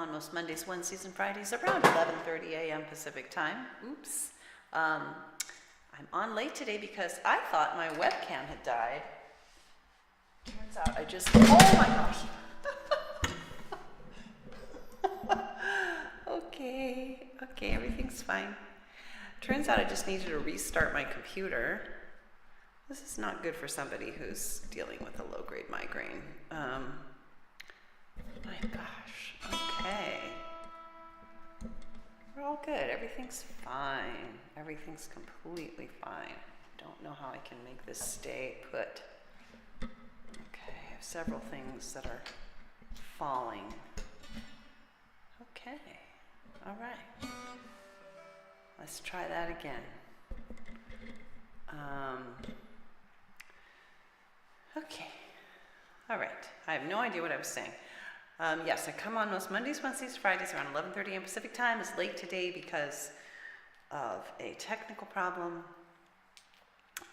on most Mondays, Wednesdays, and Fridays around 11:30 a.m. Pacific time. Oops. I'm on late today because I thought my webcam had died. Turns out I just, oh my gosh. Okay, everything's fine. Turns out I just needed to restart my computer. This is not good for somebody who's dealing with a low-grade migraine. My gosh, okay. We're all good, everything's fine. Everything's completely fine. Don't know how I can make this stay put. Okay, I have several things that are falling. Okay, all right. Let's try that again. Okay, all right. I have no idea what I was saying. Yes, I come on most Mondays, Wednesdays, Fridays around 11:30 a.m. Pacific time. It's late today because of a technical problem.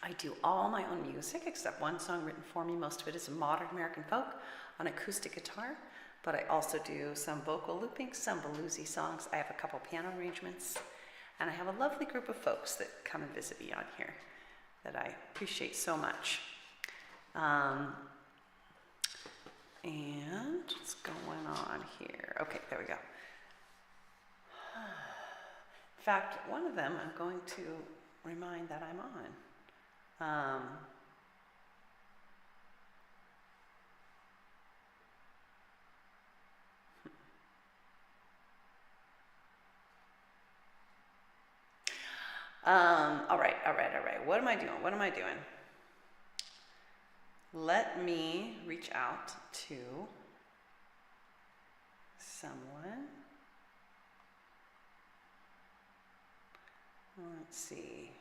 I do all my own music except one song written for me. Most of it is modern American folk on acoustic guitar, but I also do some vocal looping, some bluesy songs. I have a couple piano arrangements, and I have a lovely group of folks that come and visit me on here that I appreciate so much. And what's going on here? Okay, there we go. In fact, one of them I'm going to remind that I'm on. All right. What am I doing? Let me reach out to someone. Let's see.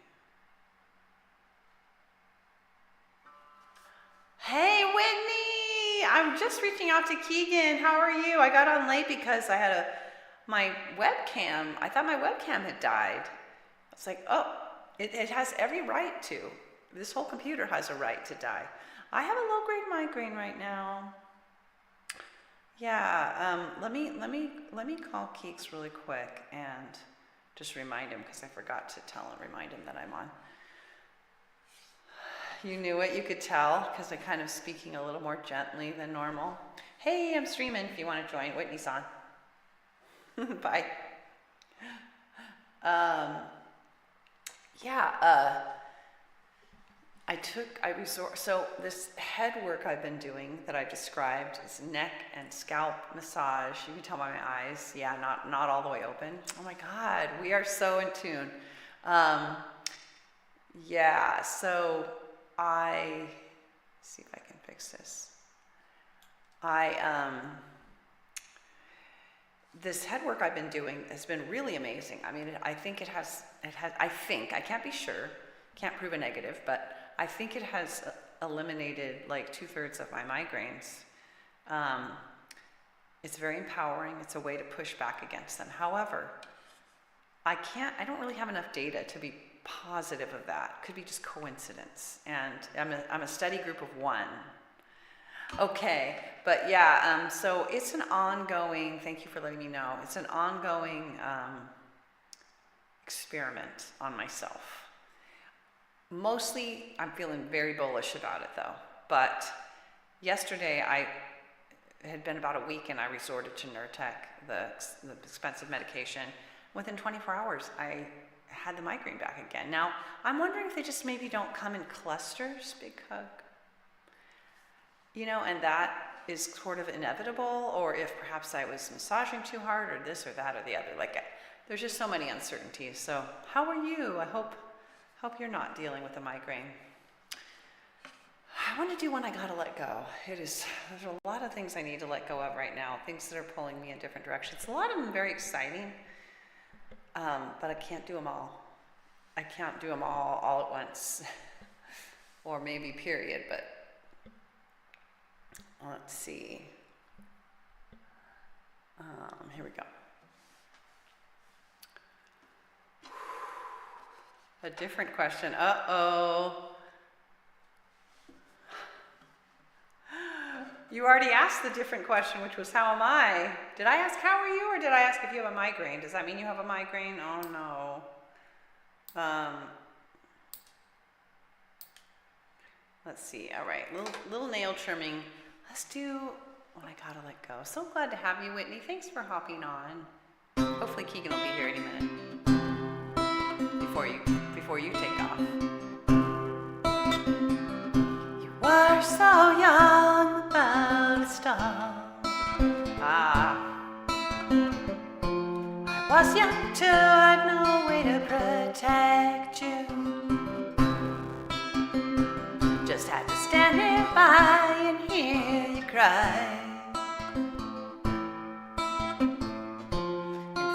Hey, Whitney! I'm just reaching out to Keegan. How are you? I got on late because I had my webcam. I thought my webcam had died. It's like, oh, it has every right to. This whole computer has a right to die. I have a low-grade migraine right now. Yeah, let me call Keeks really quick and just remind him, because I forgot to remind him that I'm on. You knew it, you could tell, because I'm kind of speaking a little more gently than normal. Hey, I'm streaming if you want to join. Whitney's on. Bye. So this head work I've been doing that I described is neck and scalp massage. You can tell by my eyes, yeah, not all the way open. Oh my God, we are so in tune. Yeah, so see if I can fix this. This head work I've been doing has been really amazing. I mean, I think I can't be sure, can't prove a negative, but I think it has eliminated like 2/3 of my migraines. It's very empowering. It's a way to push back against them. However, I don't really have enough data to be positive of that. Could be just coincidence. And I'm a study group of one. Okay, but yeah, so it's an ongoing, thank you for letting me know, it's an ongoing experiment on myself. Mostly, I'm feeling very bullish about it though, but yesterday it had been about a week and I resorted to Nurtec, the expensive medication. Within 24 hours, I had the migraine back again. Now, I'm wondering if they just maybe don't come in clusters, big hug. And that is sort of inevitable, or if perhaps I was massaging too hard, or this or that or the other. There's just so many uncertainties. So how are you? I hope you're not dealing with a migraine. I want to do one I gotta let go. There's a lot of things I need to let go of right now, things that are pulling me in different directions. A lot of them very exciting, but I can't do them all. I can't do them all at once, or maybe period, but let's see. Here we go. A different question. Uh-oh. You already asked the different question, which was, how am I? Did I ask, how are you, or did I ask if you have a migraine? Does that mean you have a migraine? Oh, no. Let's see. All right, little nail trimming. Let's do What I Gotta Let Go. So glad to have you, Whitney. Thanks for hopping on. Hopefully Keegan will be here any minute before you take off. You were so young about to stop. I was young too, had no way to protect you. Just had to stand nearby and hear you cry.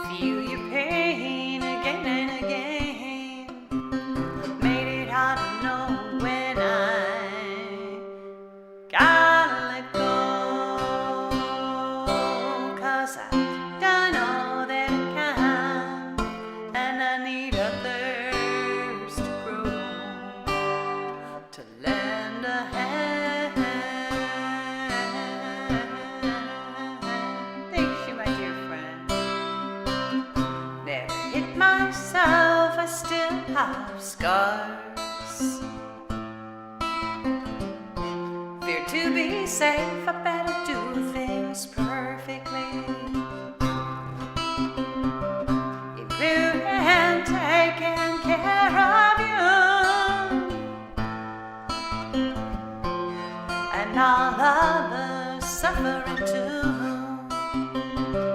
Feel your pain again and again. Made it hard to know when I gotta let go. 'Cause I've done all that I can, and I need others to grow, to lend a hand. Thank you, my dear friend. Never hit myself, I still have scars. Fear to be safe, I better do things perfectly, including taking care of you and all others suffering too.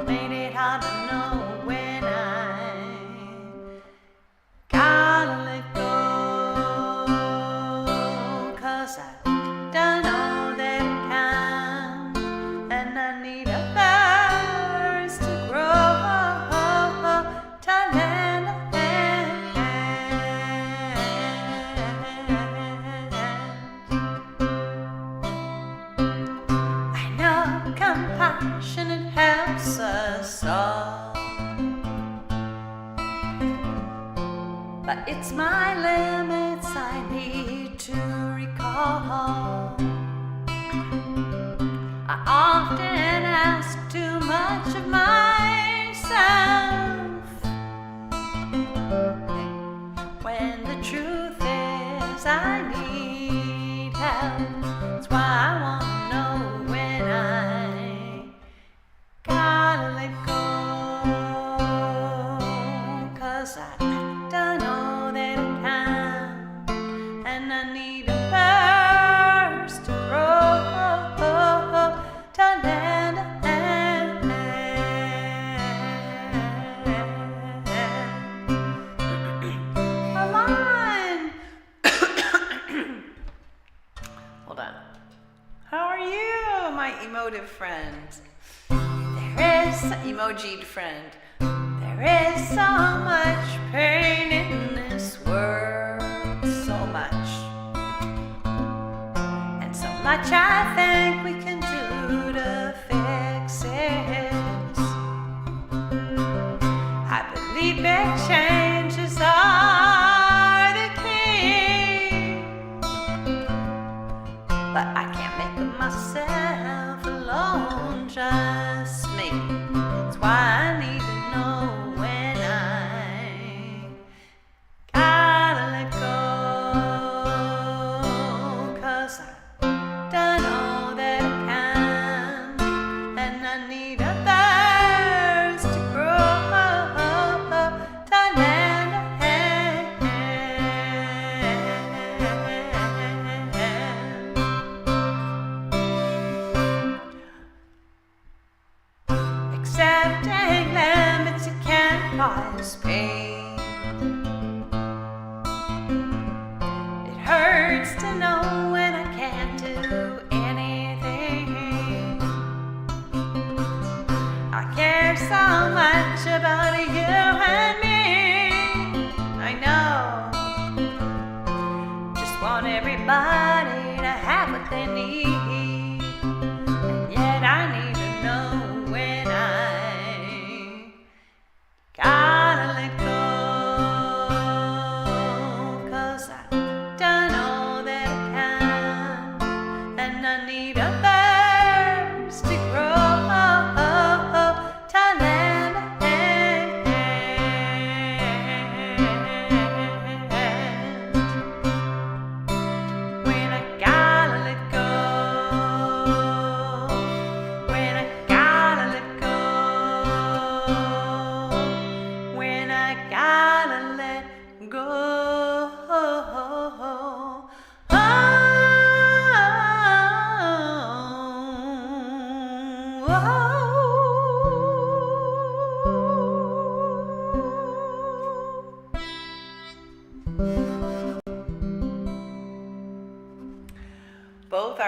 Made it hard to know when I gotta let go. 'Cause I've done all that I can, and I need others to grow, to lend a hand. I know compassion, it helps us all, but it's my limits I need to recall. I often ask too much of myself, when the truth is I need help. That's why I want to know when I gotta let go. 'Cause I've done all that I can, and I need others to grow, to lend a hand. Come on. Hold on. How are you, my emotive friend? There is emojied friend. There is so much pain in this world, so much, and so much I think we can do to fix it. I believe big changes are the key, but I can't make it myself alone, just me. That's why I need to know when I gotta let go. 'Cause I've done all that I can, and I need others to grow, to lend a hand. Accepting limits, it can cause pain. It hurts to know when I can't do anything. I care so much about you and me. I know. Just want everybody to have what they need, and yet I need to know when I gotta let go. 'Cause I've done all that I can, and I need others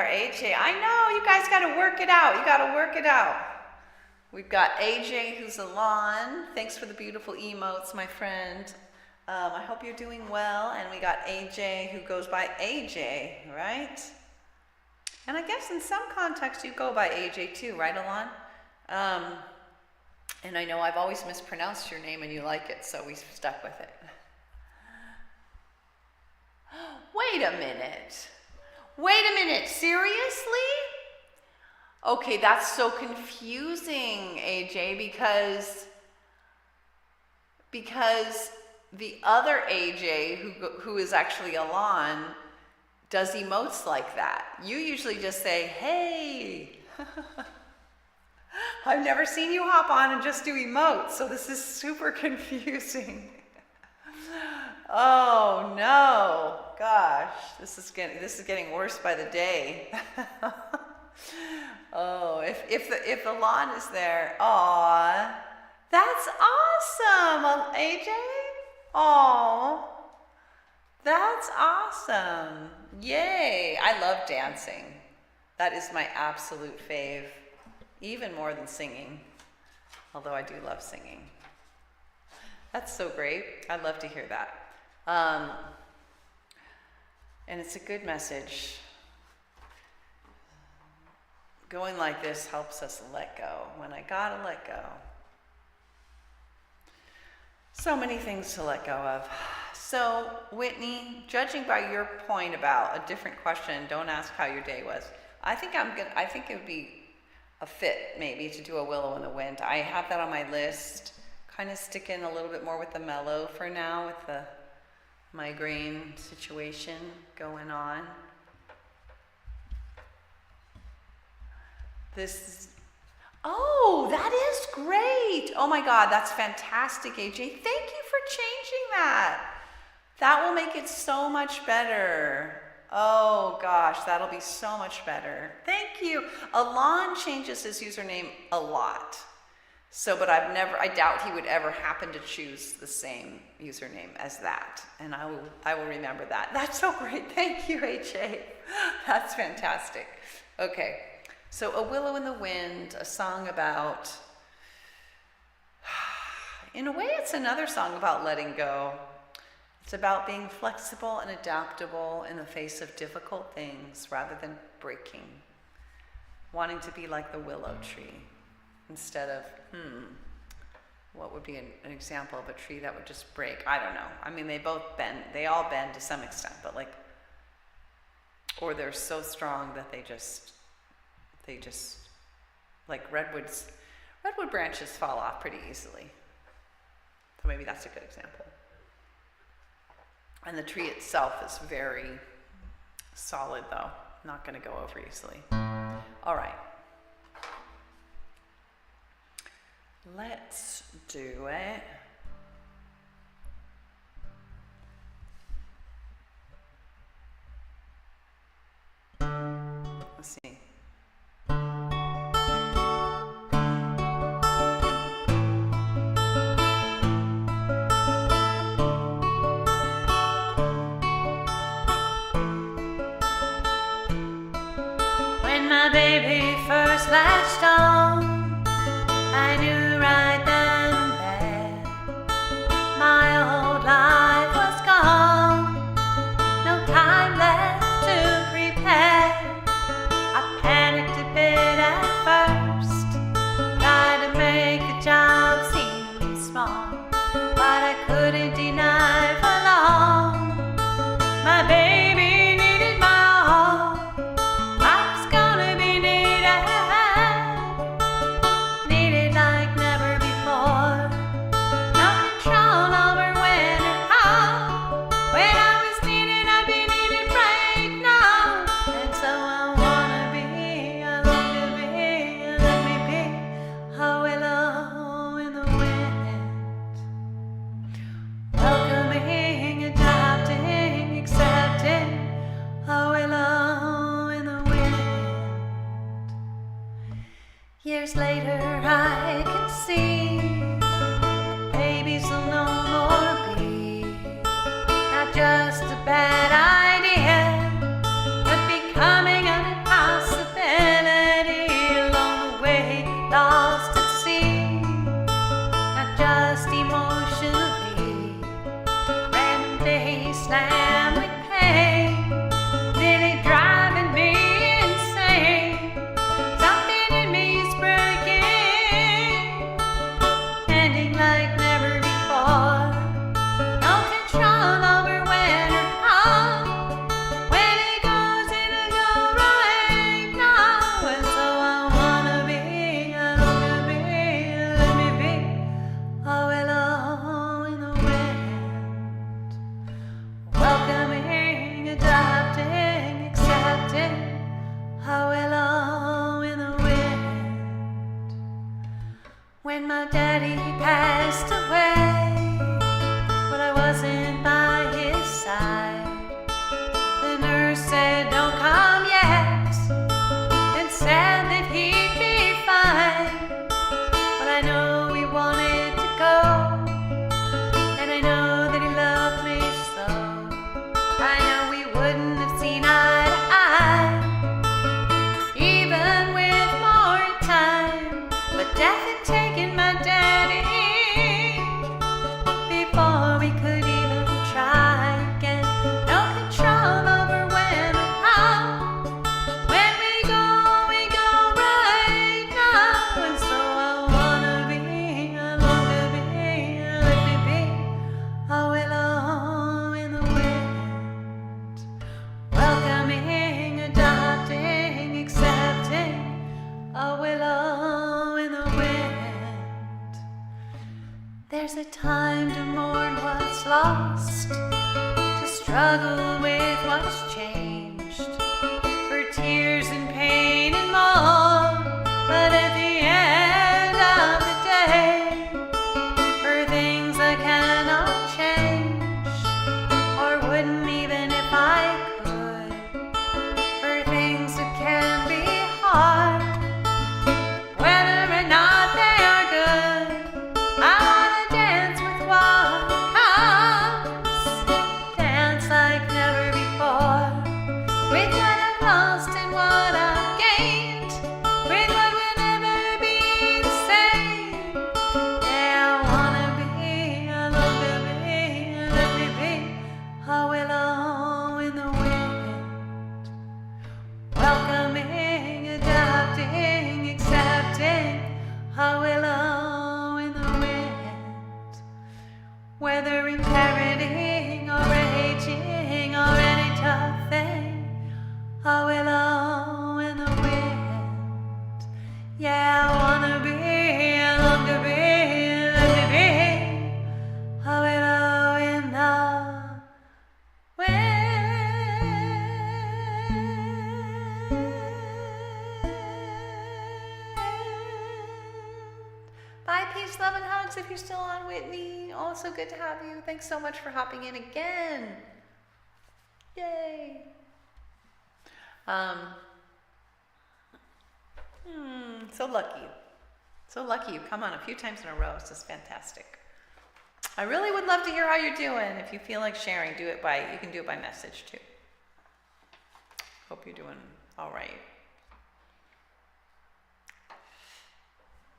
our AJ. I know, you guys got to work it out. You got to work it out. We've got AJ, who's Alon. Thanks for the beautiful emotes, my friend. I hope you're doing well. And we got AJ, who goes by AJ, right? And I guess in some context you go by AJ too, right, Alon? And I know I've always mispronounced your name and you like it, so we stuck with it. Wait a minute. Wait a minute, seriously? Okay, that's so confusing, AJ, because the other AJ, who is actually Alon, does emotes like that. You usually just say, hey. I've never seen you hop on and just do emotes, so this is super confusing. Oh no, gosh, this is getting worse by the day. Oh, if Alon is there, aw, that's awesome, AJ. Aw, that's awesome. Yay, I love dancing. That is my absolute fave, even more than singing, although I do love singing. That's so great. I'd love to hear that. And it's a good message. Going like this helps us let go. When I gotta let go. So many things to let go of. So, Whitney, judging by your point about a different question, don't ask how your day was. I think it would be a fit maybe to do a Willow in the Wind. I have that on my list. Kind of sticking a little bit more with the mellow for now with the migraine situation going on. Oh, that is great. Oh my God, that's fantastic, AJ. Thank you for changing that. That will make it so much better. Oh gosh, that'll be so much better. Thank you. Alon changes his username a lot. So, but I doubt he would ever happen to choose the same username as that. And I will remember that. That's so great. Thank you, AJ. That's fantastic. Okay. So, A Willow in the Wind, a song about, in a way, it's another song about letting go. It's about being flexible and adaptable in the face of difficult things rather than breaking. Wanting to be like the willow tree instead of, what would be an example of a tree that would just break? I don't know. I mean, they all bend to some extent, but or they're so strong that they just, like redwood branches fall off pretty easily. So maybe that's a good example. And the tree itself is very solid though, not gonna go over easily. All right. Let's do it. Let's see. When my baby first latched on, I knew right then and there my old life was gone. No time left to prepare. I panicked a bit at first, tried to make the job seem small, but I couldn't deny for long. My baby needed my all. I was gonna be needed like never before. No control over when or how. When I was needed, I'd be needed right now. And so I wanna be, I long to be, let me be a willow in the wind. just emotionally. Random days slam with pain, nearly driving me insane. Something in me's breaking, ending like never before. No control over when or how. When it goes, it'll go right now. And so I wanna be, I long to be, let me be. Oh, hello in the wind. Welcoming, adopting, accepting. Oh, hello in the wind. When my daddy passed away, but I wasn't by his side, the nurse said, don't come yet, and said that he'd be fine. But I know he wanted to go, and I know that he loved me so. I know we wouldn't have seen eye to eye, even with more time. But death had taken my daddy before we could even try again. No control over when or how. When we go right now. And so I wanna be, I long to be, let me be. Oh, hello in the wind. Welcoming, adopting, accepting. Oh, hello in the wind. There's a time to mourn what's lost, to struggle with what's changed, for tears and pain and more. But at the end of the day, for things I cannot change, or wouldn't even if I could, for things that can be hard, whether or not they are good, I wanna dance with what comes, dance like never before, with what I've lost and what I've gained, with what will never be the same. Yeah, I wanna be, I long to be, let me be. Oh, hello in the wind. Welcoming, adopting, accepting. Oh, hello in the wind. Whether inheriting or aging or any tough thing. Oh, hello in the wind. Yeah, I wanna be, I long to be, let me be. Oh, hello in the Bye, peace, love, and hugs if you're still on, Whitney. Oh, so good to have you. Thanks so much for hopping in again. Yay. So lucky. So lucky you come on a few times in a row. It's just fantastic. I really would love to hear how you're doing. If you feel like sharing, you can do it by message too. Hope you're doing all right.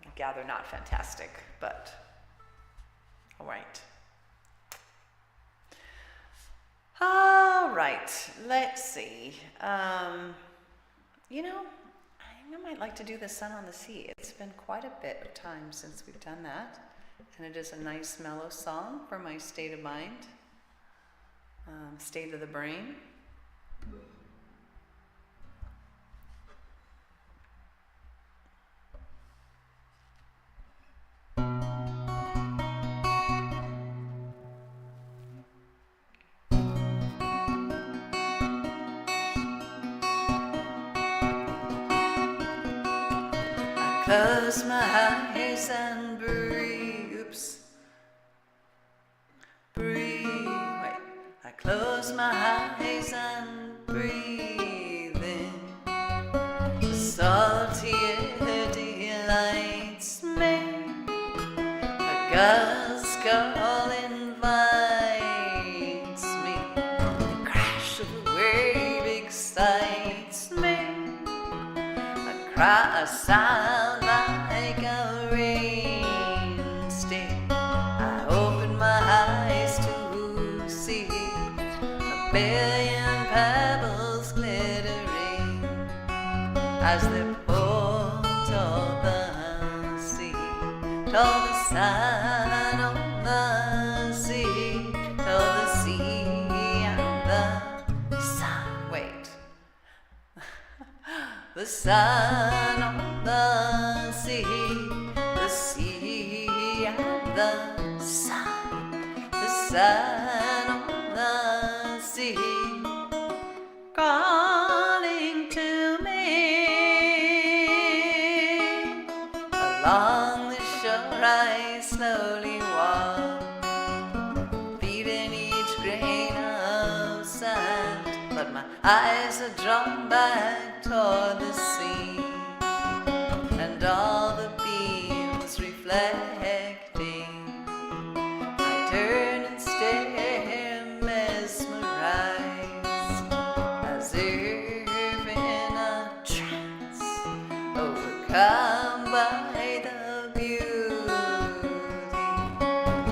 I gather not fantastic, but all right. All right, let's see. You know, I might like to do the Sun on the Sea. It's been quite a bit of time since we've done that, and it is a nice mellow song for my state of mind, state of the brain. Close my eyes and breathe. Wait. I close my eyes and breathe in. The salty air delights me. A gust call invites me. The crash of a wave excites me. A cry, a sound like a rain stick. sun on the sea, told the sea and the sun. Wait. The sun on the sea and the sun. The sun on the sea, calling to me. Along the shore I slowly walk, feeding each grain of sand, but my eyes are drawn back toward the sea, and all the beams reflecting. I turn and stare, mesmerized, as if in a trance, overcome by the beauty.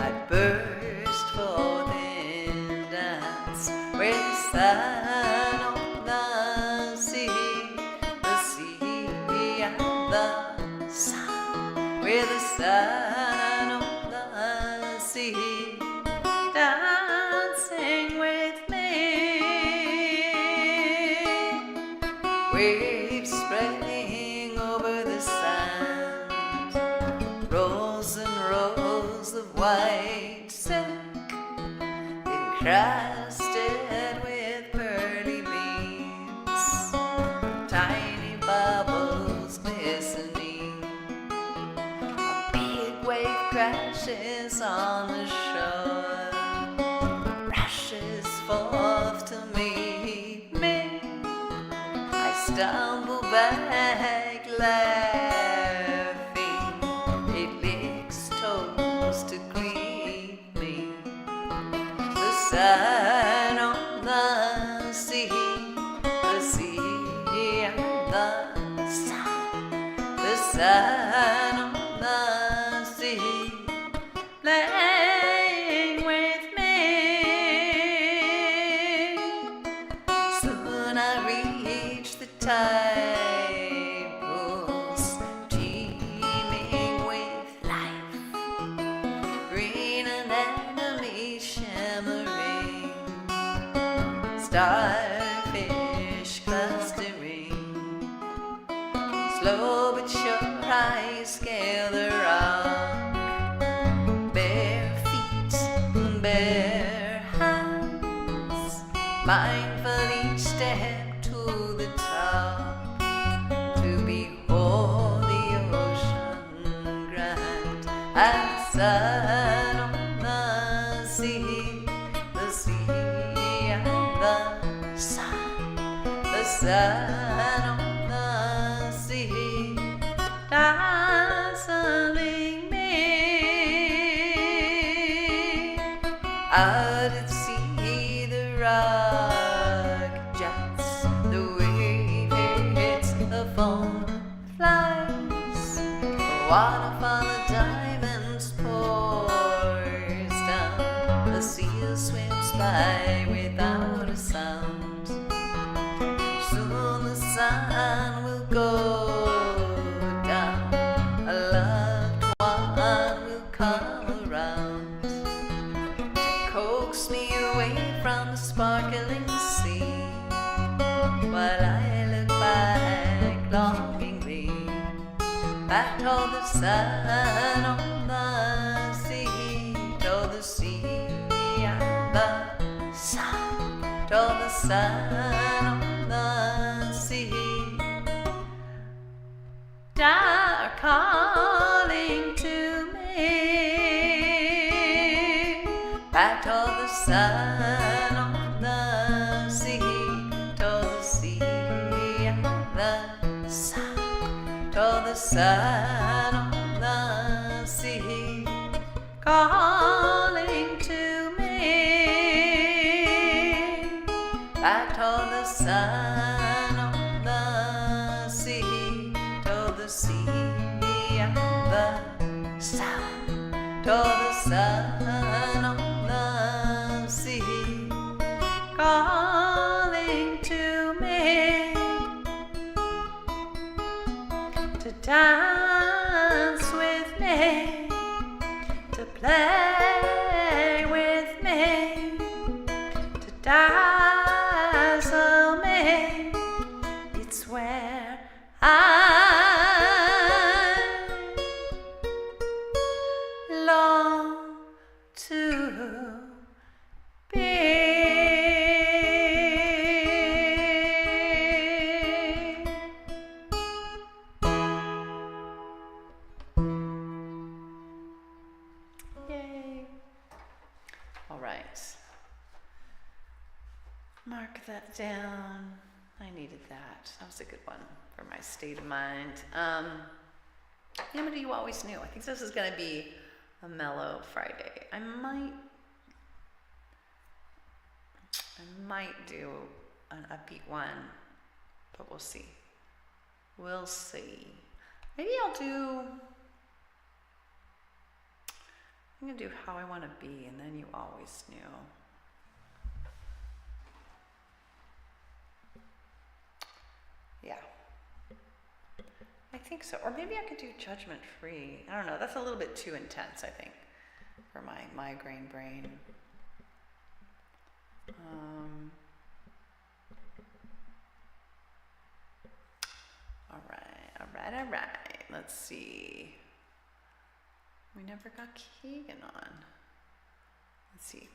I burst forth in dance where the sun on the sea and the sun, where the sun on the sea, dancing with me. Waves spreading over the sand, rows and rows of white silk, encrusted with pearly beads, tiny bubbles glistening. A big wave crashes on the shore, rushes forth to meet me. I stumble back laughing, it licks toes to greet me. The sun on the sea and the sun. The sun on the sea, playing with me. Soon I reach the tide pools, teeming with life, green anemone shimmering, starfish clustering. Slow but sure I scale the rock, bare feet, bare hands, mindful each step to the top, to behold the ocean grand, and the sun on the sea and the sun on the sea, dazzling me. Out at sea the rock jets, the wave hits the foam flies, a waterfall of diamonds pours down, the seal swims by without a sound. Soon the sun will go down, a loved one will come around to coax me away from the sparkling sea, while I look back longingly, back toward the sun on the sea, toward the sea and the sun, toward the sun on the sea. They're calling to me, back toward the sun on the sea, toward the sea and the sun, toward the sun on the sea, calling to me, back toward the sun on the sea, toward the sea and the sun, toward the sun on the sea, calling to me, to dance with me, play with me, to dazzle me. It's where I long to be. Yay. All right. Mark that down. I needed that. That was a good one for my state of mind. Amity, you always knew. I think this is going to be a mellow Friday. I might do an upbeat one, but we'll see. We'll see. Maybe I'm gonna do How I Want to Be, and Then You Always Knew. Yeah. I think so. Or maybe I could do Judgment Free. I don't know. That's a little bit too intense, I think, for my migraine brain. All right. Let's see. We never got Keegan on. Let's see.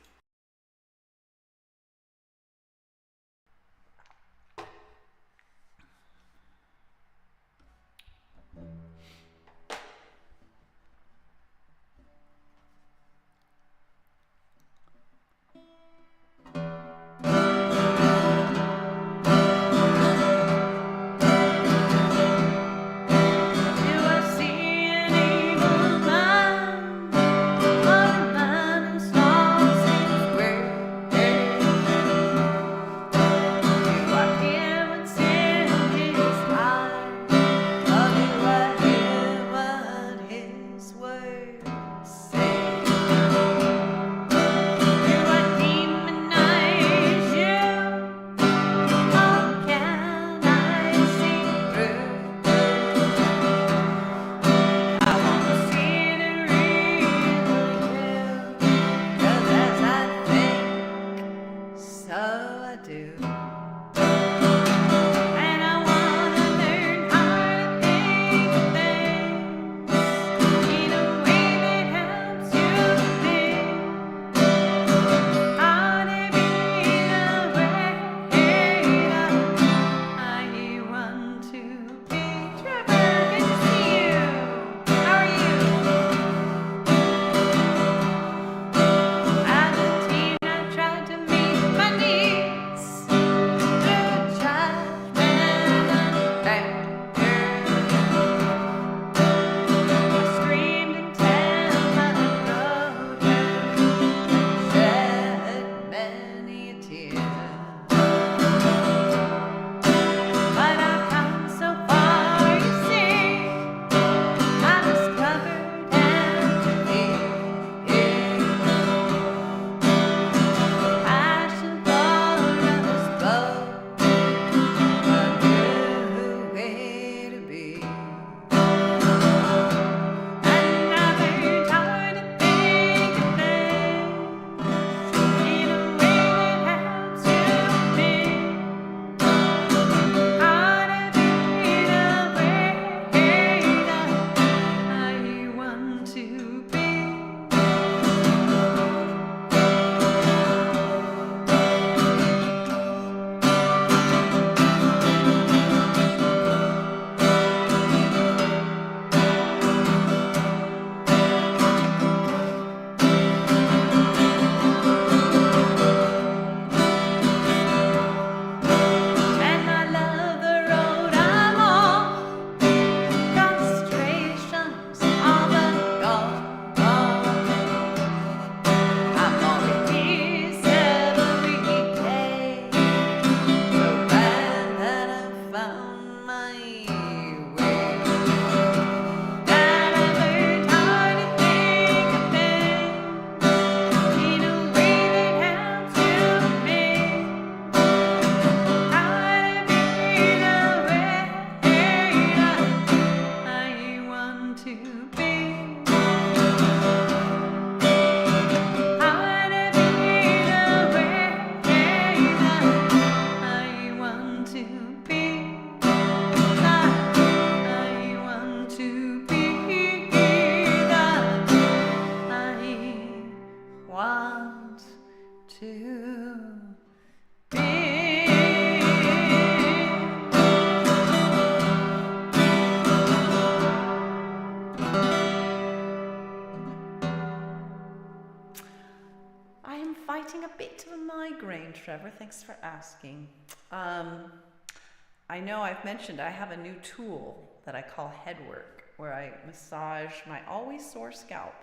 fighting a bit of a migraine, Trevor. Thanks for asking. I know I've mentioned I have a new tool that I call head work, where I massage my always sore scalp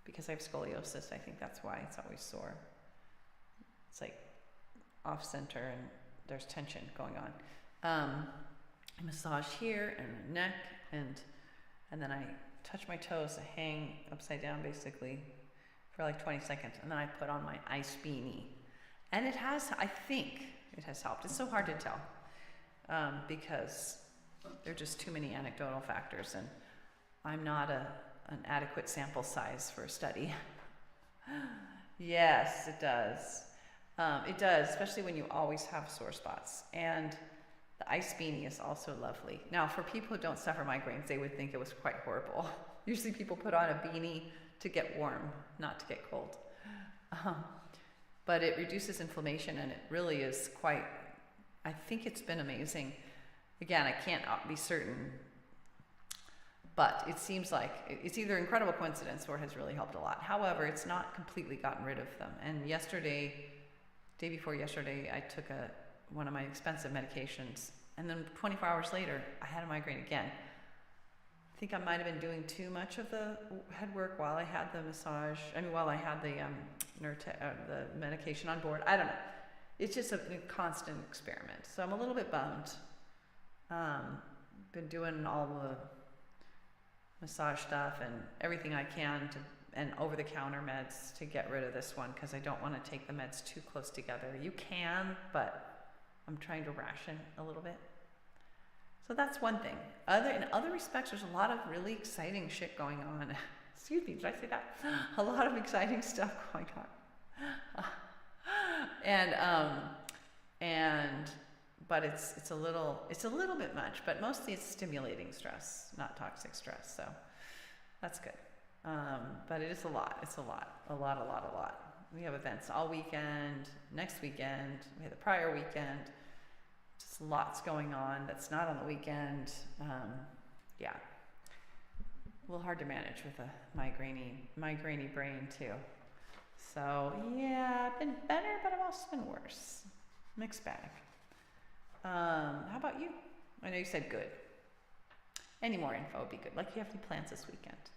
because I have scoliosis. I think that's why it's always sore. It's like off center and there's tension going on. I massage here and the neck, and then I touch my toes to hang upside down basically for like 20 seconds, and then I put on my ice beanie. And it has, I think it has helped. It's so hard to tell because there are just too many anecdotal factors, and I'm not an adequate sample size for a study. Yes, it does. It does, especially when you always have sore spots. And the ice beanie is also lovely. Now, for people who don't suffer migraines, they would think it was quite horrible. Usually people put on a beanie to get warm, not to get cold. But it reduces inflammation, and it really is quite, I think it's been amazing. Again, I can't be certain, but it seems like it's either incredible coincidence or it has really helped a lot. However, it's not completely gotten rid of them. And day before yesterday, I took one of my expensive medications, and then 24 hours later, I had a migraine again. I think I might have been doing too much of the head work while I had the massage. While I had the the medication on board. I don't know. It's just a constant experiment. So I'm a little bit bummed. Been doing all the massage stuff and everything I can and over-the-counter meds to get rid of this one, because I don't want to take the meds too close together. You can, but I'm trying to ration a little bit. So that's one thing. In other respects, there's a lot of really exciting shit going on. Excuse me, did I say that? A lot of exciting stuff going on. But it's a little bit much, but mostly it's stimulating stress, not toxic stress. So that's good. But it is a lot. It's a lot. We have events all weekend, next weekend, we had the prior weekend. Just lots going on that's not on the weekend. Yeah. A little hard to manage with a migrainey brain too. So yeah, I've been better, but I've also been worse. Mixed bag. How about you? I know you said good. Any more info would be good. Like, you have any plans this weekend?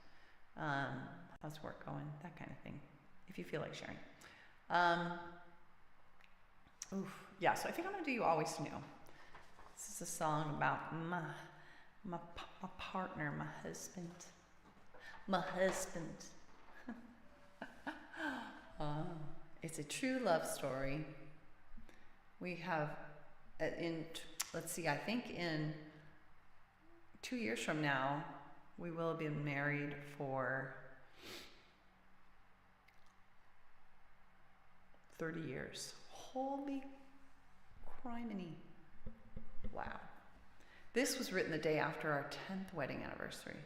How's work going? That kind of thing. If you feel like sharing. Yeah, so I think I'm going to do You Always Knew. This is a song about my partner, my husband. My husband. It's a true love story. We have, I think in 2 years from now, we will have been married for 30 years. Holy criminy. Wow. This was written the day after our 10th wedding anniversary.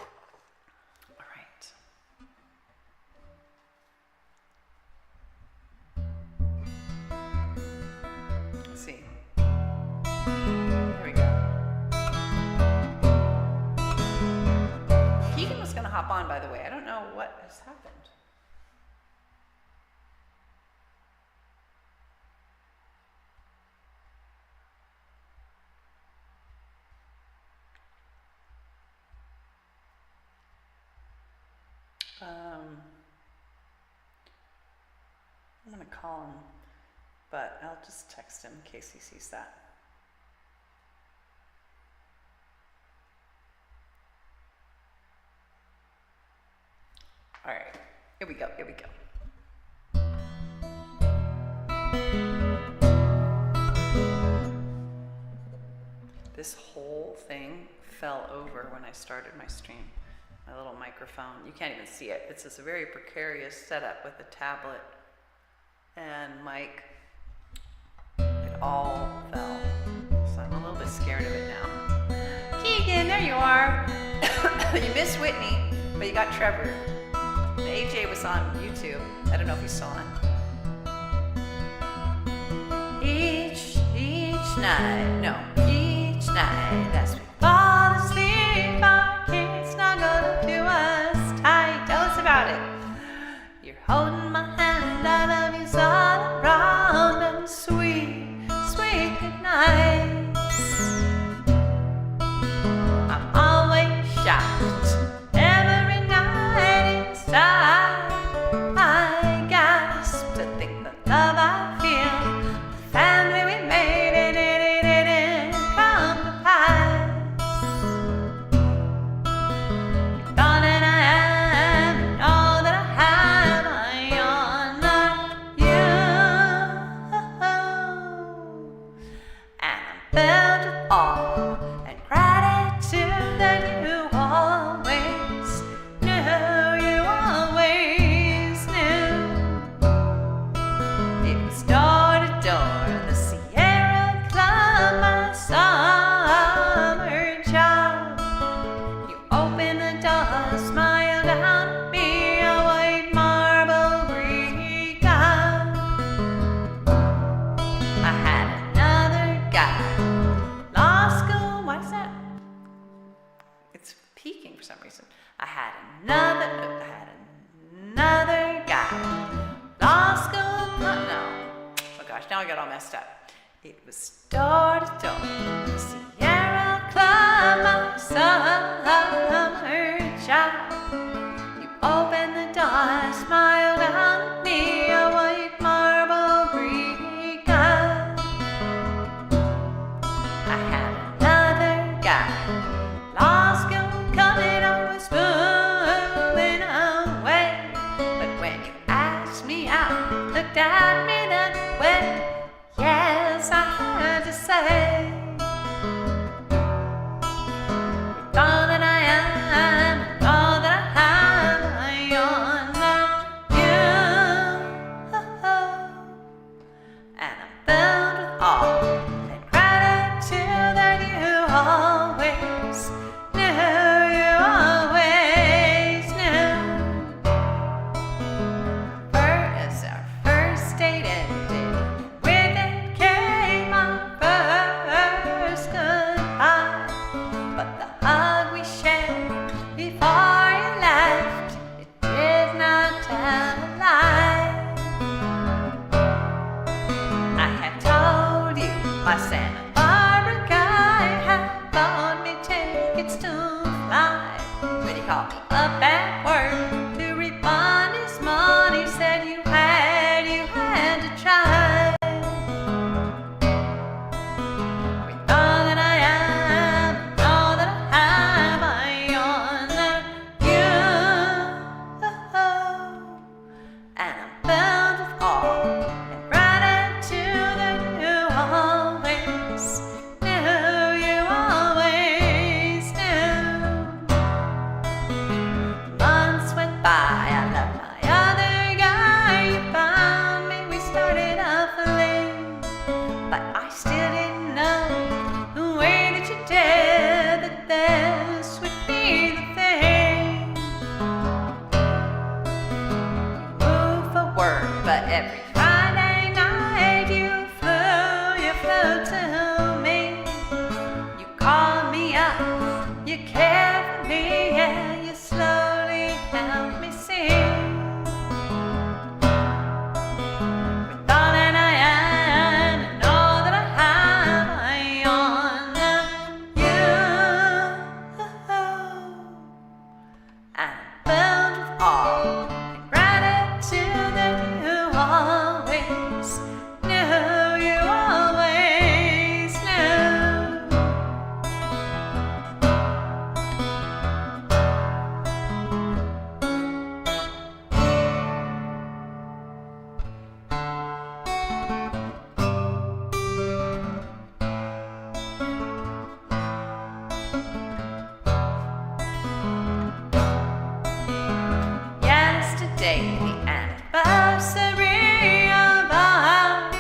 All right. Let's see. Here we go. Keegan was going to hop on, by the way. I don't know what has happened. I'm going to call him, but I'll just text him in case he sees that. All right, here we go. This whole thing fell over when I started my stream. My little microphone. You can't even see it. It's just a very precarious setup with a tablet and mic. It all fell. So I'm a little bit scared of it now. Keegan, there you are. You missed Whitney, but you got Trevor. The AJ was on YouTube. I don't know if you saw it. Each night as we fall asleep. I had another guy. Law school, no. Oh gosh, now I got all messed up. It was door to door, Sierra Club, my summer child. You opened the door, smiled at me, a white marble Greek god. I had another guy. Law school coming, I was moving away. But when you asked me out, looked at me that way, yes, I had to say. With all that I am, and all that I have, I honor you. And I'm filled with awe and gratitude that you always knew, you always knew. As our first date ended, with it came our first goodbye. But the hug we shared before you left, it did not tell a lie. I had told you my Santa Barbara guy had bought me tickets to fly. When he called me up at work to refund his money, said you had to try. With all that I am, and all that I have, I honor you. And I'm filled with awe and gratitude that you always knew, you always knew. Months went by, I loved my other guy. You found me, we started a fling. But I still didn't know the way that you did that this would be the thing. You moved for work, but every Friday night you flew to me. You called me up, you cared for me, yeah, you slowly helped me sing. With all that I am and all that I have, I honor you. I'm filled with awe and gratitude that you always knew, you always knew. Yesterday, the anniversary of our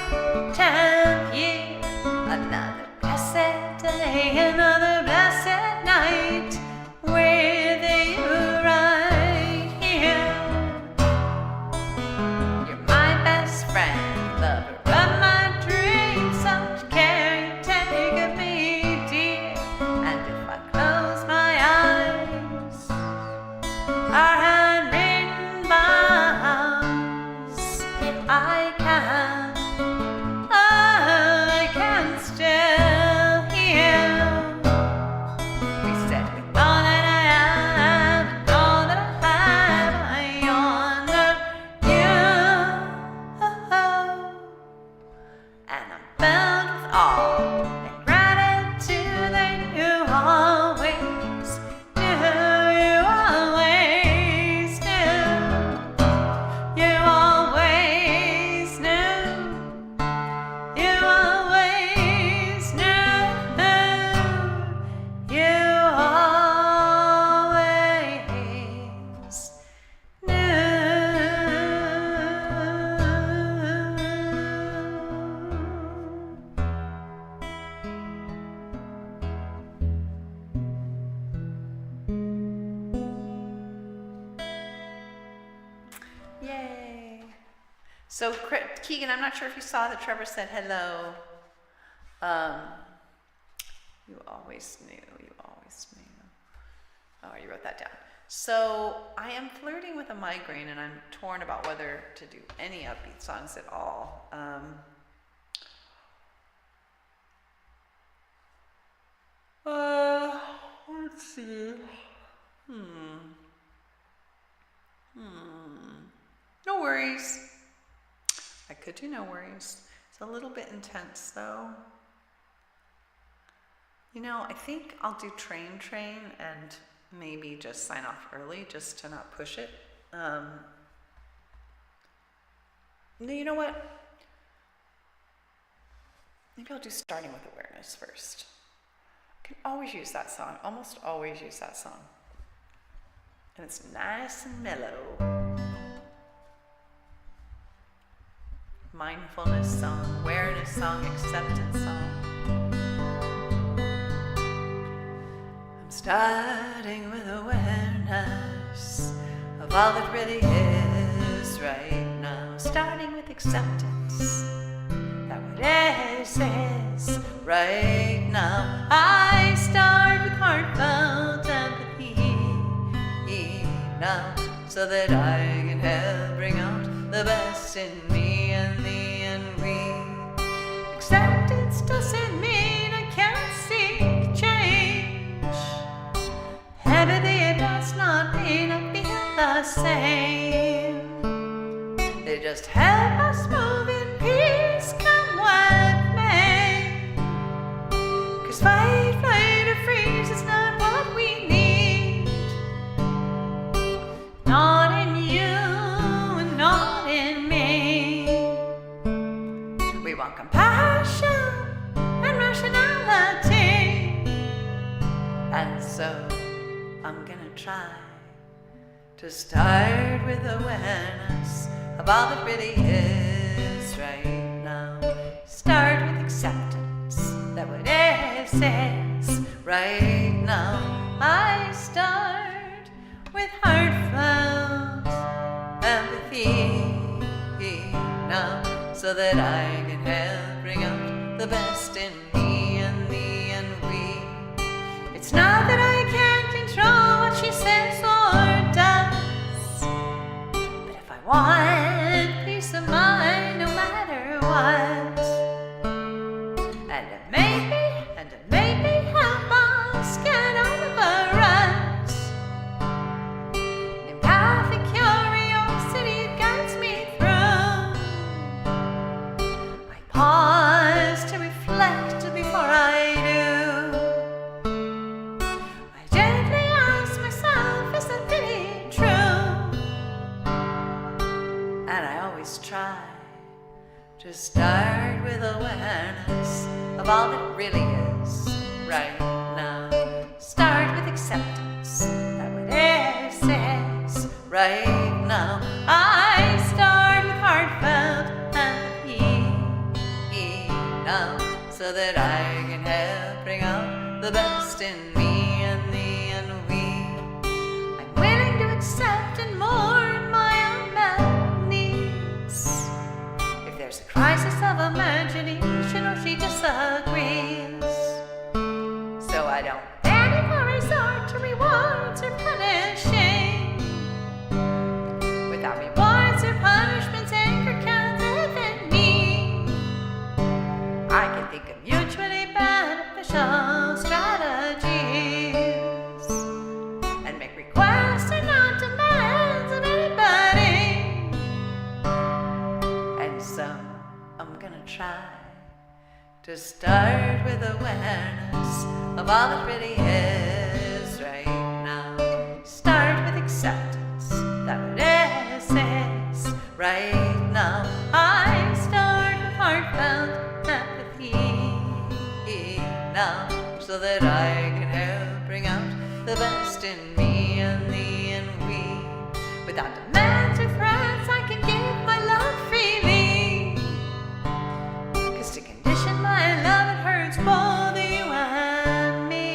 10th year. Another blessed day, another blessed night with you right here. You're my best friend, lover of my dreams, such care you take of me, dear. And if I close my eyes, our handwritten vows, I can still hear. We said with all that I am and all that I have, I honor you. And I'm filled with awe and gratitude that you always knew, you always knew, you always knew, you always knew, you always knew. Yay. So, Keegan, I'm not sure if you saw that Trevor said hello. You always knew, you always knew. Oh, you wrote that down. So I am flirting with a migraine, and I'm torn about whether to do any upbeat songs at all. Let's see. No worries. I could do no worries. It's a little bit intense though. You know, I think I'll do Train and maybe just sign off early just to not push it. You know what? Maybe I'll do Starting with Awareness first. I can always use that song, almost always use that song. And it's nice and mellow. Mindfulness song, awareness song, acceptance song. I'm starting with awareness of all that really is right now. Starting with acceptance that what is right now. I start with heartfelt empathy now, so that I can help bring out the best in me and thee and we. Acceptance doesn't mean I can't seek change. Empathy does not mean I feel the same. They just help us move in peace, come what may. 'Cause fight, flight, or freeze is not what we need. Not in you and not in me. We want compassion and rationality. And so I'm gonna try to start with awareness of all that really is right now. Start with acceptance that what is right now. I start with heartfelt empathy now, so that I can help bring out the best in me and thee and we. It's not that I can't control what she says or does, but if I want peace of mind no matter what, and it may help us get out of a rut. Empathic curiosity guides me through. I pause to reflect before I do. I gently ask myself, is that really true? And I always try to start with awareness of all that really is right now. Start with acceptance that what is right now. I start with heartfelt empathy now, so that I can help bring out the best in me and thee and we. I'm willing to accept and mourn my unmet needs. If there's a crisis of imagination or she disagrees, so I don't panic or resort to rewards or punishing. Without rewards or punishments, anger can't live in me. I can think of mutually beneficial strategies and make requests and not demands of anybody. And so I'm gonna try to start with awareness of all that really is right now. Start with acceptance that what is right now. I start with heartfelt empathy now, so that I can help bring out the best in me and thee and we. Without demands or threats, I can give my love freely. 'Cause to condition my love, it hurts both you and me,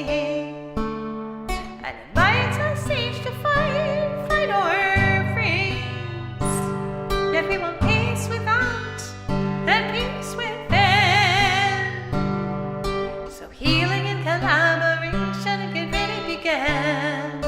and invites us each to fight, flight, or freeze. Yet we want peace without and peace within. So healing and collaboration can really begin.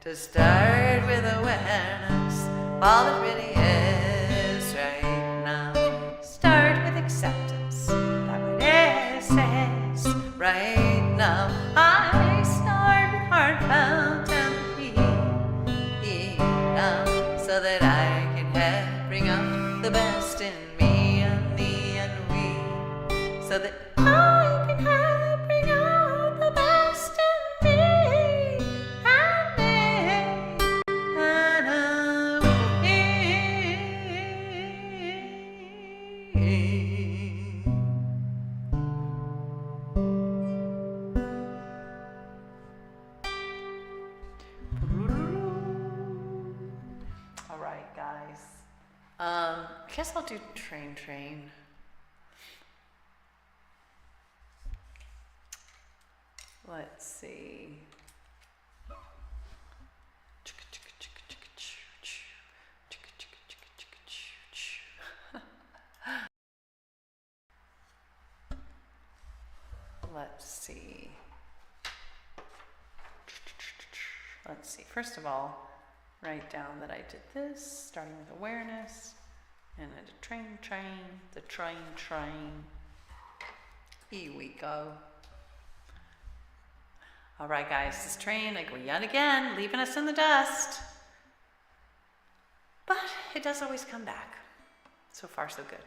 to start with awareness, all it really is right now. Start with acceptance, that what it is right now. I start with heartfelt empathy now, so that I can help bring out the best in me and thee and we, so that I can help bring out the best in me and thee and we. All right, guys. I guess I'll do Train. Let's see. Let's see. First of all, write down that I did this, starting with awareness, and I did train, the train. Here we go. All right, guys, this train, I go yet again, leaving us in the dust. But it does always come back. So far, so good.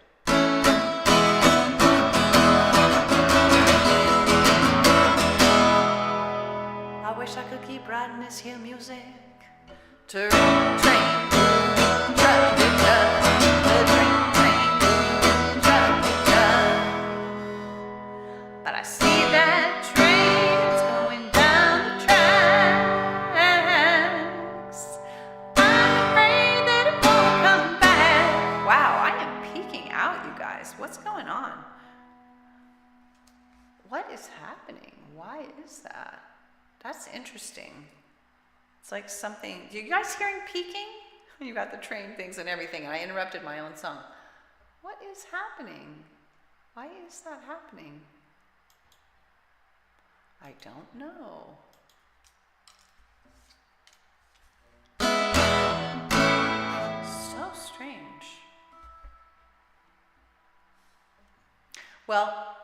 I wish I could keep writing this here music. Train, but I see that train's going down the tracks. I'm afraid that it won't come back. Wow, I am peeking out, you guys. What's going on? What is happening? Why is that? That's interesting. It's like something. You guys hearing peaking? You got the train things and everything, and I interrupted my own song. What is happening? Why is that happening? I don't know. So strange. Well,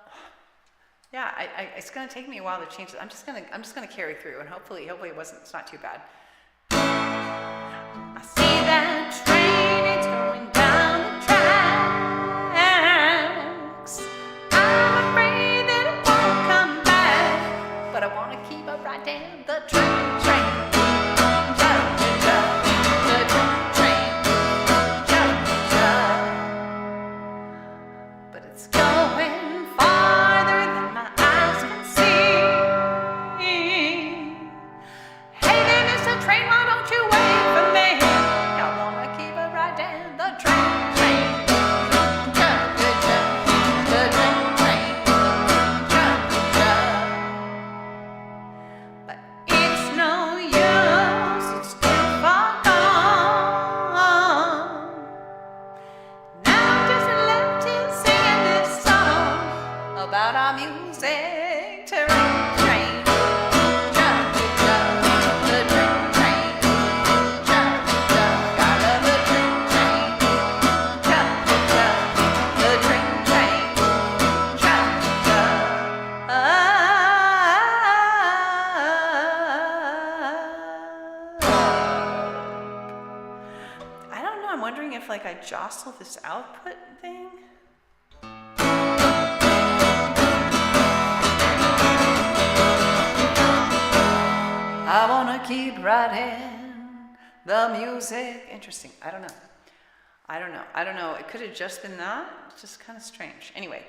yeah, it's gonna take me a while to change it. I'm just gonna carry through, and hopefully it's not too bad. I see that train, it's going down the tracks. I'm afraid that it won't come back, but I wanna keep up right down the train. But it's going farther than my eyes can see. Hey there, Mr. Train, why don't you wait for me? I wanna keep it right down the train. But it's no use, it's too far gone. Now I'm just left here singing this song about our music. Train, the train, gotta love the train, the train, I don't know. I'm wondering if like I jostle this output thing. I wanna keep writing the music. Interesting. I don't know. It could have just been that. It's just kind of strange. Anyway,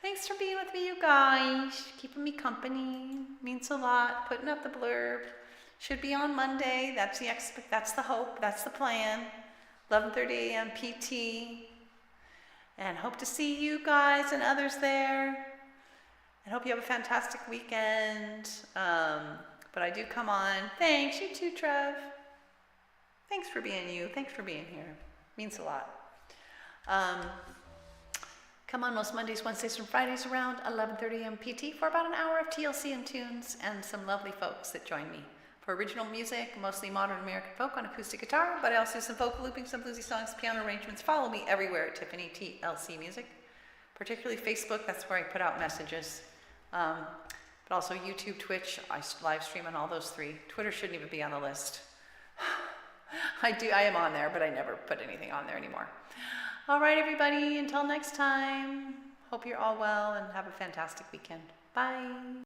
thanks for being with me, you guys. Keeping me company. Means a lot. Putting up the blurb. Should be on Monday. That's the hope. That's the plan. 11:30 a.m. PT. And hope to see you guys and others there. And hope you have a fantastic weekend. But I do come on. Thanks, you too, Trev. Thanks for being you. Thanks for being here. Means a lot. Come on most Mondays, Wednesdays, and Fridays around 11:30 a.m. PT for about an hour of TLC and tunes and some lovely folks that join me for for original music, mostly modern American folk on acoustic guitar, but I also do some vocal looping, some bluesy songs, piano arrangements. Follow me everywhere at TiffanyTLCMusic, particularly Facebook. That's where I put out messages. But also YouTube, Twitch. I live stream on all those three. Twitter shouldn't even be on the list. I am on there, but I never put anything on there anymore. All right, everybody, until next time. Hope you're all well and have a fantastic weekend. Bye.